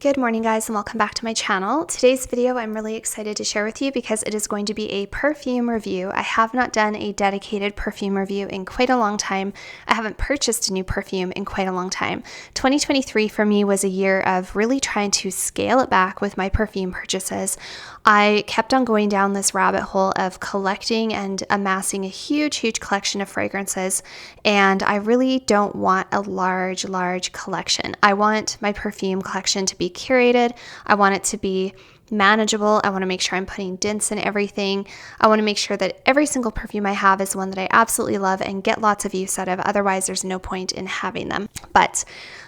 Good morning guys and welcome back to my channel. Today's video I'm really excited to share with you because it is going to be a perfume review. I have not done a dedicated perfume review in quite a long time. I haven't purchased a new perfume in quite a long time. 2023 for me was a year of really trying to scale it back with my perfume purchases. I kept on going down this rabbit hole of collecting and amassing a huge collection of fragrances, and I really don't want a large collection. I want my perfume collection to be curated. I want it to be manageable. I want to make sure I'm putting dints in everything. I want to make sure that every single perfume I have is one that I absolutely love and get lots of use out of. Otherwise, there's no point in having them. But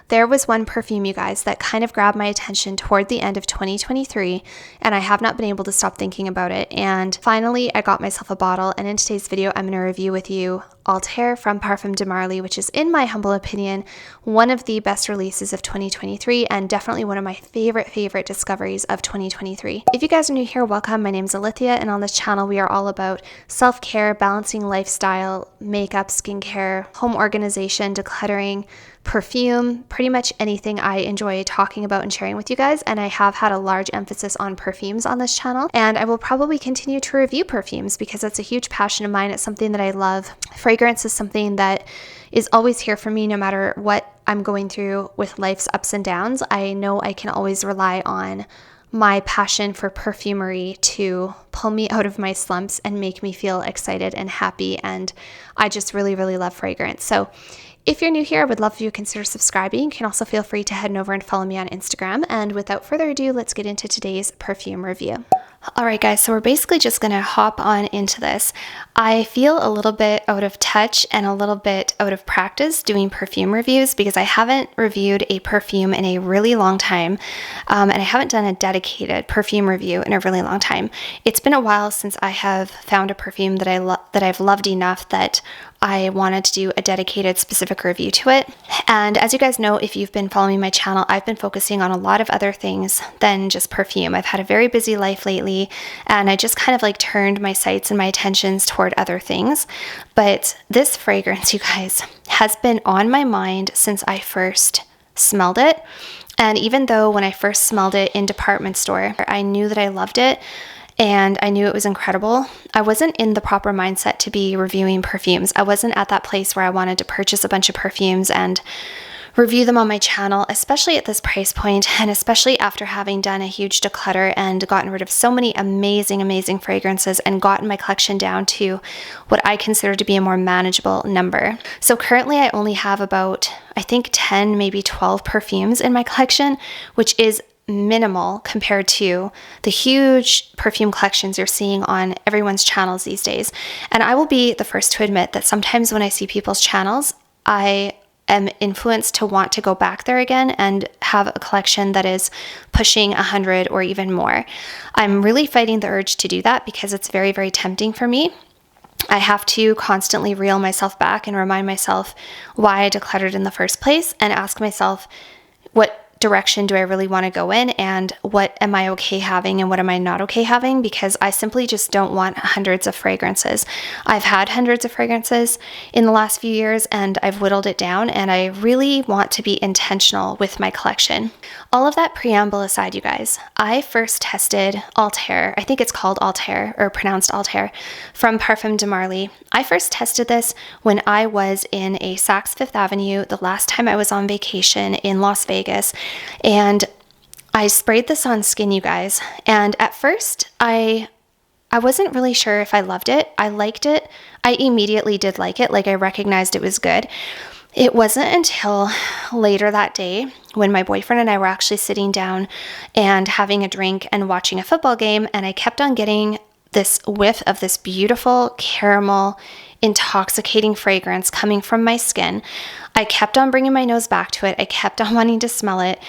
there was one perfume, you guys, that kind of grabbed my attention toward the end of 2023, and I have not been able to stop thinking about it. And finally, I got myself a bottle, and in today's video, I'm going to review with you Althair from Parfums de Marly, which is, in my humble opinion, one of the best releases of 2023 and definitely one of my favorite discoveries of 2023. If you guys are new here, welcome. My name is Alithia, and on this channel, we are all about self-care, balancing lifestyle, makeup, skincare, home organization, decluttering, perfume, pretty much anything I enjoy talking about and sharing with you guys. And I have had a large emphasis on perfumes on this channel, and I will probably continue to review perfumes because that's a huge passion of mine. It's something that I love. Fragrance is something that is always here for me no matter what I'm going through with life's ups and downs. I know I can always rely on my passion for perfumery to pull me out of my slumps and make me feel excited and happy. And I just really love fragrance. So if you're new here, I would love for you to consider subscribing. You can also feel free to head over and follow me on Instagram. And without further ado, let's get into today's perfume review. All right, guys, so we're basically just going to hop on into this. I feel a little bit out of touch and a little bit out of practice doing perfume reviews because I haven't reviewed a perfume in a really long time, and I haven't done a dedicated perfume review in a really long time. It's been a while since I have found a perfume that I've loved enough that I wanted to do a dedicated specific review to it. And as you guys know, if you've been following my channel, I've been focusing on a lot of other things than just perfume. I've had a very busy life lately, and I just kind of like turned my sights and my attentions toward other things. But this fragrance, you guys, has been on my mind since I first smelled it. And even though when I first smelled it in department store, I knew that I loved it, and I knew it was incredible, I wasn't in the proper mindset to be reviewing perfumes. I wasn't at that place where I wanted to purchase a bunch of perfumes and review them on my channel, especially at this price point, and especially after having done a huge declutter and gotten rid of so many amazing fragrances and gotten my collection down to what I consider to be a more manageable number. So currently I only have about, I think 10, maybe 12 perfumes in my collection, which is minimal compared to the huge perfume collections you're seeing on everyone's channels these days. And I will be the first to admit that sometimes when I see people's channels, I am influenced to want to go back there again and have a collection that is pushing 100 or even more. I'm really fighting the urge to do that because it's very tempting for me. I have to constantly reel myself back and remind myself why I decluttered in the first place and ask myself, what direction do I really want to go in, and what am I okay having and what am I not okay having, because I simply just don't want hundreds of fragrances. I've had hundreds of fragrances in the last few years and I've whittled it down, and I really want to be intentional with my collection. All of that preamble aside, you guys, I first tested Althair, I think it's called Althair or pronounced Althair, from Parfums de Marly. I first tested this when I was in a Saks Fifth Avenue the last time I was on vacation in Las Vegas. And I sprayed this on skin, you guys. And at first, I wasn't really sure if I loved it. I liked it. I immediately did like it. Like, I recognized it was good. It wasn't until later that day when my boyfriend and I were actually sitting down and having a drink and watching a football game, and I kept on getting this whiff of this beautiful caramel intoxicating fragrance coming from my skin. I kept on bringing my nose back to it. I kept on wanting to smell it.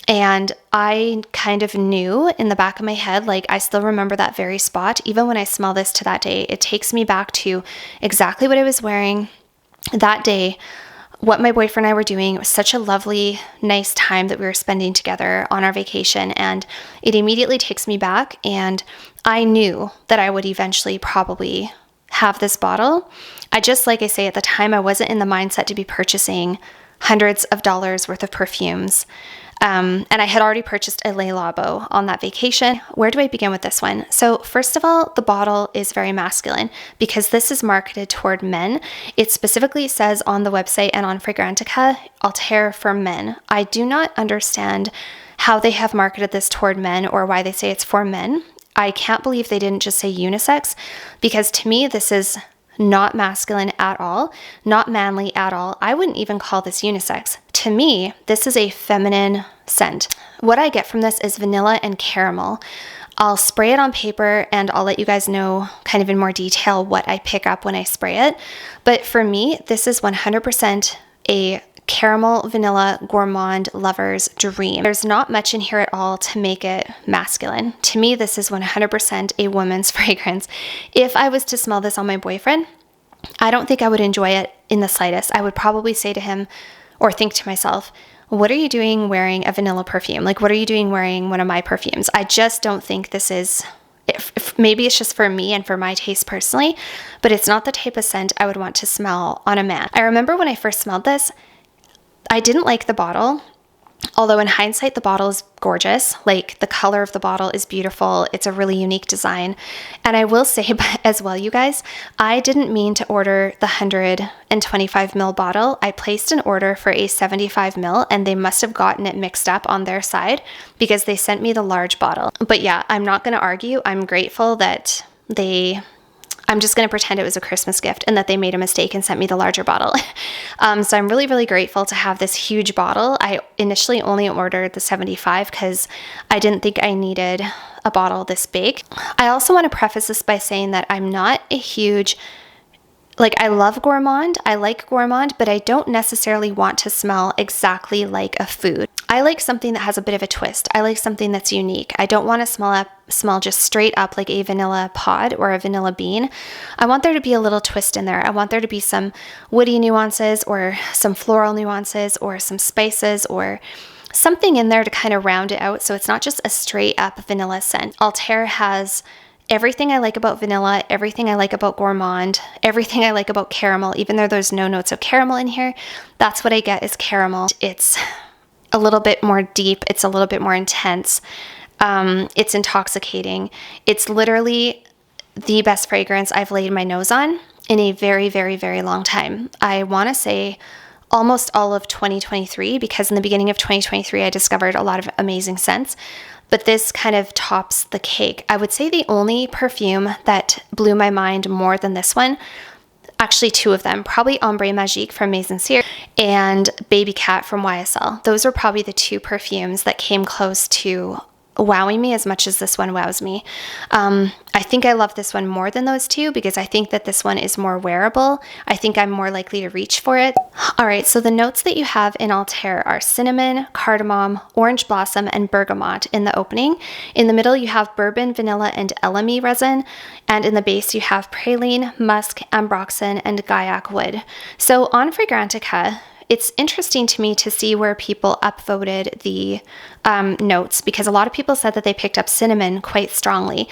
And I kind of knew in the back of my head, like, I still remember that very spot. Even when I smell this to that day, it takes me back to exactly what I was wearing that day, what my boyfriend and I were doing. It was such a lovely, nice time that we were spending together on our vacation. And it immediately takes me back. And I knew that I would eventually probably have this bottle. Like I say, at the time, I wasn't in the mindset to be purchasing hundreds of dollars worth of perfumes. And I had already purchased a Le Labo on that vacation. Where do I begin with this one? So first of all, the bottle is very masculine because this is marketed toward men. It specifically says on the website and on Fragrantica, Althair for men. I do not understand how they have marketed this toward men or why they say it's for men. I can't believe they didn't just say unisex, because to me, this is not masculine at all, not manly at all. I wouldn't even call this unisex. To me, this is a feminine scent. What I get from this is vanilla and caramel. I'll spray it on paper and I'll let you guys know kind of in more detail what I pick up when I spray it. But for me, this is 100% a caramel vanilla gourmand lover's dream. There's not much in here at all to make it masculine. To me, this is 100% a woman's fragrance. If I was to smell this on my boyfriend, I don't think I would enjoy it in the slightest. I would probably say to him or think to myself, what are you doing wearing a vanilla perfume? Like, what are you doing wearing one of my perfumes? I just don't think this is, maybe it's just for me and for my taste personally, but it's not the type of scent I would want to smell on a man. I remember when I first smelled this, I didn't like the bottle, although in hindsight, the bottle is gorgeous. Like, the color of the bottle is beautiful. It's a really unique design. And I will say as well, you guys, I didn't mean to order the 125 ml bottle. I placed an order for a 75 ml and they must have gotten it mixed up on their side because they sent me the large bottle. But yeah, I'm not going to argue. I'm grateful that I'm just going to pretend it was a Christmas gift and that they made a mistake and sent me the larger bottle. So I'm really, really grateful to have this huge bottle. I initially only ordered the 75 because I didn't think I needed a bottle this big. I also want to preface this by saying that I'm not a huge, I love Gourmand. I like Gourmand, but I don't necessarily want to smell exactly like a food. I like something that has a bit of a twist. I like something that's unique. I don't want to smell just straight up like a vanilla pod or a vanilla bean. I want there to be a little twist in there. I want there to be some woody nuances or some floral nuances or some spices or something in there to kind of round it out so it's not just a straight up vanilla scent. Althair has everything I like about vanilla, everything I like about Gourmand, everything I like about caramel, even though there's no notes of caramel in here. That's what I get is caramel. It's a little bit more deep. It's a little bit more intense. It's intoxicating. It's literally the best fragrance I've laid my nose on in a very, very, very long time. I want to say almost all of 2023, because in the beginning of 2023, I discovered a lot of amazing scents. But this kind of tops the cake. I would say the only perfume that blew my mind more than this one, actually two of them, probably Ombre Magique from Maison Cyr and Baby Cat from YSL. Those were probably the two perfumes that came close to wowing me as much as this one wows me. I think I love this one more than those two because I think that this one is more wearable. I think I'm more likely to reach for it. All right, so the notes that you have in Althair are cinnamon, cardamom, orange blossom, and bergamot in the opening. In the middle, you have bourbon, vanilla, and elemi resin. And in the base, you have praline, musk, ambroxan, and gaiac wood. So on Fragrantica, it's interesting to me to see where people upvoted the notes because a lot of people said that they picked up cinnamon quite strongly.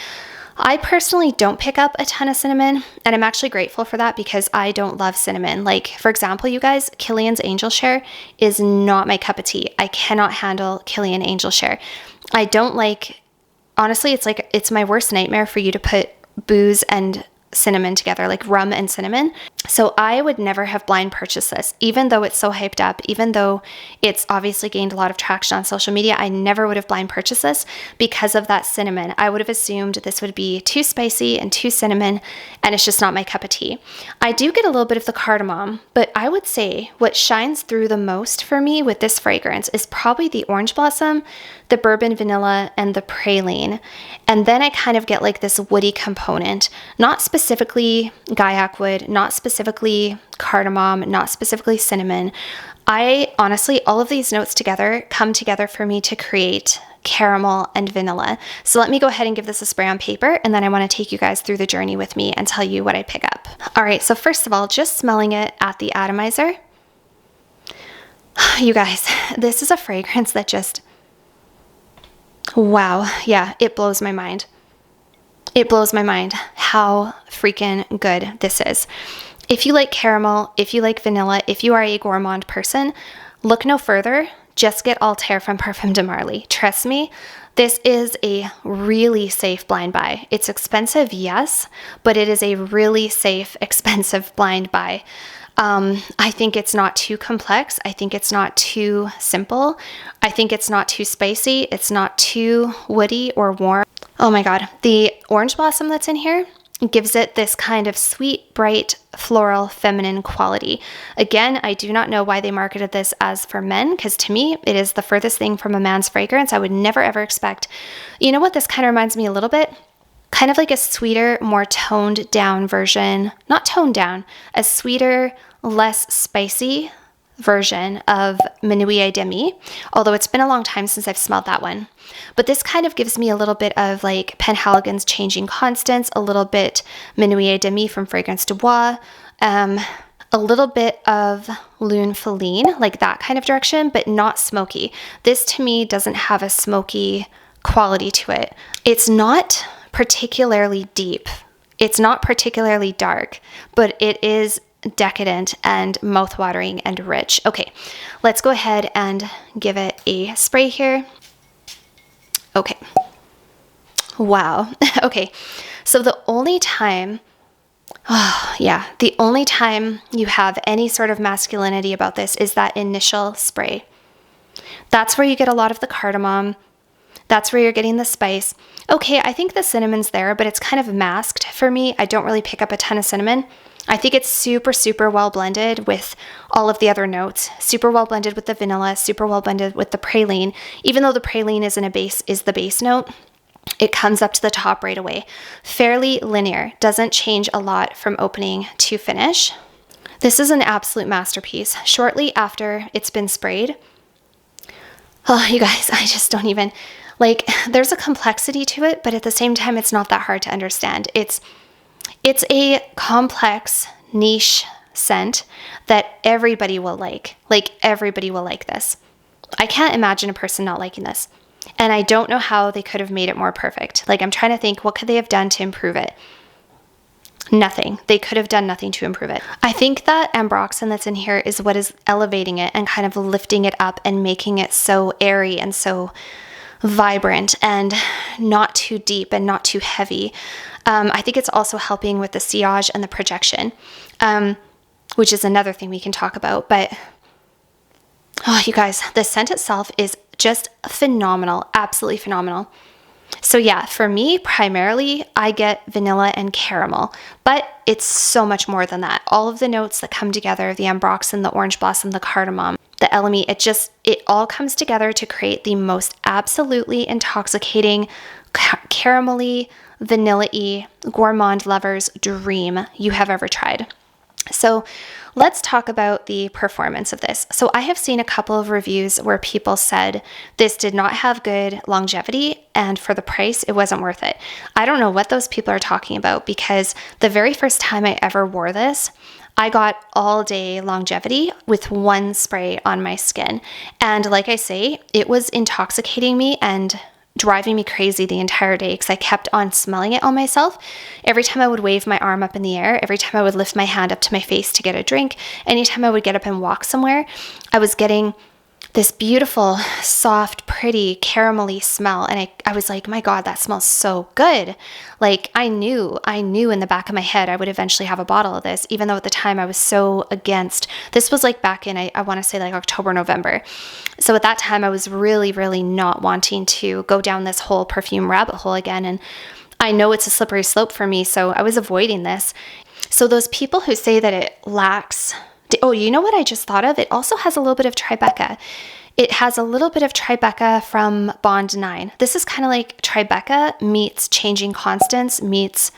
I personally don't pick up a ton of cinnamon, and I'm actually grateful for that because I don't love cinnamon. Like, for example, you guys, Kilian's Angel Share is not my cup of tea. I cannot handle Kilian Angel Share. I don't like, honestly, it's my worst nightmare for you to put booze and cinnamon together, like rum and cinnamon. So I would never have blind purchased this, even though it's so hyped up, even though it's obviously gained a lot of traction on social media. I never would have blind purchased this because of that cinnamon. I would have assumed this would be too spicy and too cinnamon, and it's just not my cup of tea. I do get a little bit of the cardamom, but I would say what shines through the most for me with this fragrance is probably the orange blossom, the bourbon vanilla, and the praline. And then I kind of get like this woody component, not specifically gaiac wood, not specifically cardamom, not specifically cinnamon. I honestly, all of these notes together come together for me to create caramel and vanilla. So let me go ahead and give this a spray on paper, and then I want to take you guys through the journey with me and tell you what I pick up. All right, so first of all, just smelling it at the atomizer. You guys, this is a fragrance that just, wow, yeah, it blows my mind. It blows my mind how freaking good this is. If you like caramel, if you like vanilla, if you are a gourmand person, look no further just get Althair from Parfum de Marly. Trust me, this is a really safe blind buy. It's expensive, yes, but it is a really safe, expensive blind buy. I think it's not too complex. I think it's not too simple. I think it's not too spicy. It's not too woody or warm. Oh my God. The orange blossom that's in here gives it this kind of sweet, bright, floral, feminine quality. Again, I do not know why they marketed this as for men, because to me, it is the furthest thing from a man's fragrance. I would never ever expect. You know what this kind of reminds me a little bit? Kind of like a sweeter, more toned down version, not toned down, a sweeter, less spicy version of Minuit Demi, although it's been a long time since I've smelled that one. But this kind of gives me a little bit of like Penhaligon's Changing Constance, a little bit Minuit Demi from Fragrance du Bois, a little bit of Lune Feline, like that kind of direction, but not smoky. This to me doesn't have a smoky quality to it. It's not particularly deep. It's not particularly dark, but it is decadent and mouthwatering and rich. Okay, let's go ahead and give it a spray here. Okay. Wow. Okay. So the only time, the only time you have any sort of masculinity about this is that initial spray. That's where you get a lot of the cardamom. That's where you're getting the spice. Okay, I think the cinnamon's there, but it's kind of masked for me. I don't really pick up a ton of cinnamon. I think it's super, super well blended with all of the other notes. Super well blended with the vanilla, super well blended with the praline. Even though the praline is the base note, it comes up to the top right away. Fairly linear, doesn't change a lot from opening to finish. This is an absolute masterpiece. Shortly after it's been sprayed, oh, you guys, I just don't even, like, there's a complexity to it, but at the same time, it's not that hard to understand. It's a complex niche scent that everybody will like. Like, everybody will like this. I can't imagine a person not liking this. And I don't know how they could have made it more perfect. Like, I'm trying to think, what could they have done to improve it? Nothing. They could have done nothing to improve it. I think that ambroxan that's in here is what is elevating it and kind of lifting it up and making it so airy and so vibrant and not too deep and not too heavy. I think it's also helping with the sillage and the projection, which is another thing we can talk about. But, oh, you guys, the scent itself is just phenomenal, absolutely phenomenal. So yeah, for me, primarily, I get vanilla and caramel, but it's so much more than that. All of the notes that come together, the ambroxan, the orange blossom, the cardamom, the elemi, it all comes together to create the most absolutely intoxicating, caramelly, vanilla-y, gourmand lover's dream you have ever tried. So let's talk about the performance of this. So I have seen a couple of reviews where people said this did not have good longevity, and for the price, it wasn't worth it. I don't know what those people are talking about, because the very first time I ever wore this, I got all day longevity with one spray on my skin. And like I say, it was intoxicating me and driving me crazy the entire day because I kept on smelling it on myself. Every time I would wave my arm up in the air, every time I would lift my hand up to my face to get a drink, anytime I would get up and walk somewhere, I was getting this beautiful, soft, pretty, caramelly smell. And I was like, my God, that smells so good. Like, I knew in the back of my head I would eventually have a bottle of this, even though at the time I was so against. This was like back in, I want to say like October, November. So at that time I was really, really not wanting to go down this whole perfume rabbit hole again. And I know it's a slippery slope for me, so I was avoiding this. So those people who say that it lacks... Oh, you know what I just thought of? It also has a little bit of Tribeca. It has a little bit of Tribeca from Bond 9. This is kind of like Tribeca meets Changing Constance meets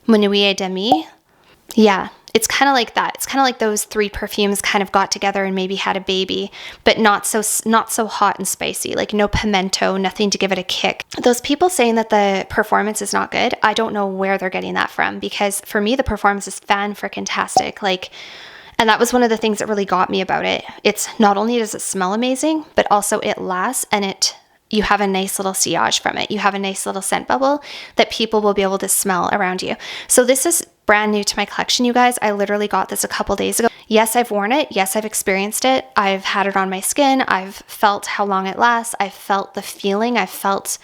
Minuit Demi. Yeah, it's kind of like that. It's kind of like those three perfumes kind of got together and maybe had a baby, but not so hot and spicy. Like no pimento, nothing to give it a kick. Those people saying that the performance is not good, I don't know where they're getting that from, because for me the performance is fan-frickin-tastic. Like, and that was one of the things that really got me about it. It's not only does it smell amazing, but also it lasts, and you have a nice little sillage from it. You have a nice little scent bubble that people will be able to smell around you. So this is brand new to my collection, you guys. I literally got this a couple days ago. Yes, I've worn it. Yes, I've experienced it. I've had it on my skin. I've felt how long it lasts. I've felt the feeling. I've felt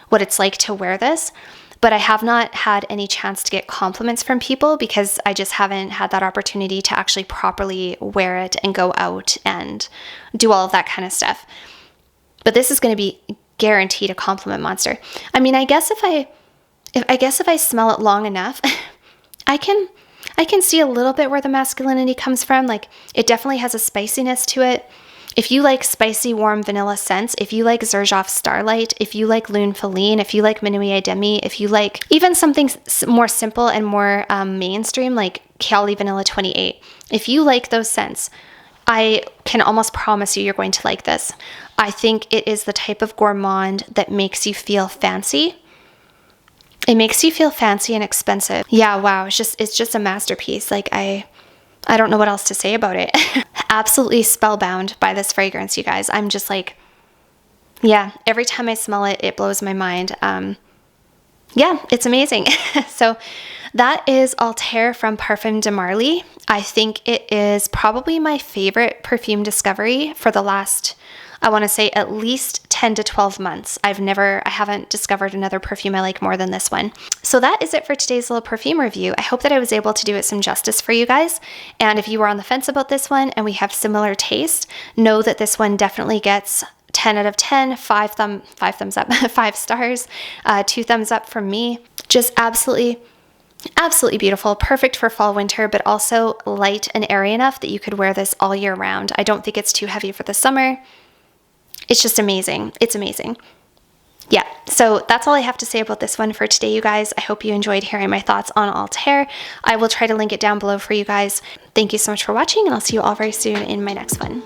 what it's like to wear this. But I have not had any chance to get compliments from people because I just haven't had that opportunity to actually properly wear it and go out and do all of that kind of stuff. But this is going to be guaranteed a compliment monster. I mean, I guess if I smell it long enough, I can see a little bit where the masculinity comes from. Like, it definitely has a spiciness to it. If you like spicy, warm vanilla scents, if you like Xerjoff Starlight, if you like Lune Feline, if you like Minuit Demi, if you like even something more simple and more mainstream like Cali Vanilla 28, if you like those scents, I can almost promise you you're going to like this. I think it is the type of gourmand that makes you feel fancy. It makes you feel fancy and expensive. Yeah, wow, it's just a masterpiece. Like, I don't know what else to say about it. Absolutely spellbound by this fragrance, you guys. I'm just like, yeah, every time I smell it, it blows my mind. Yeah, it's amazing. So that is Althair from Parfum de Marly. I think it is probably my favorite perfume discovery for the last, I want to say, at least 10 to 12 months. I haven't discovered another perfume I like more than this one. So that is it for today's little perfume review. I hope that I was able to do it some justice for you guys. And if you were on the fence about this one and we have similar taste, know that this one definitely gets 10 out of 10, 5 thumbs up, 5 stars, 2 thumbs up from me. Just absolutely beautiful, perfect for fall, winter, but also light and airy enough that you could wear this all year round. I don't think it's too heavy for the summer. It's just amazing. It's amazing. Yeah, so that's all I have to say about this one for today, you guys. I hope you enjoyed hearing my thoughts on Althair. I will try to link it down below for you guys. Thank you so much for watching, and I'll see you all very soon in my next one.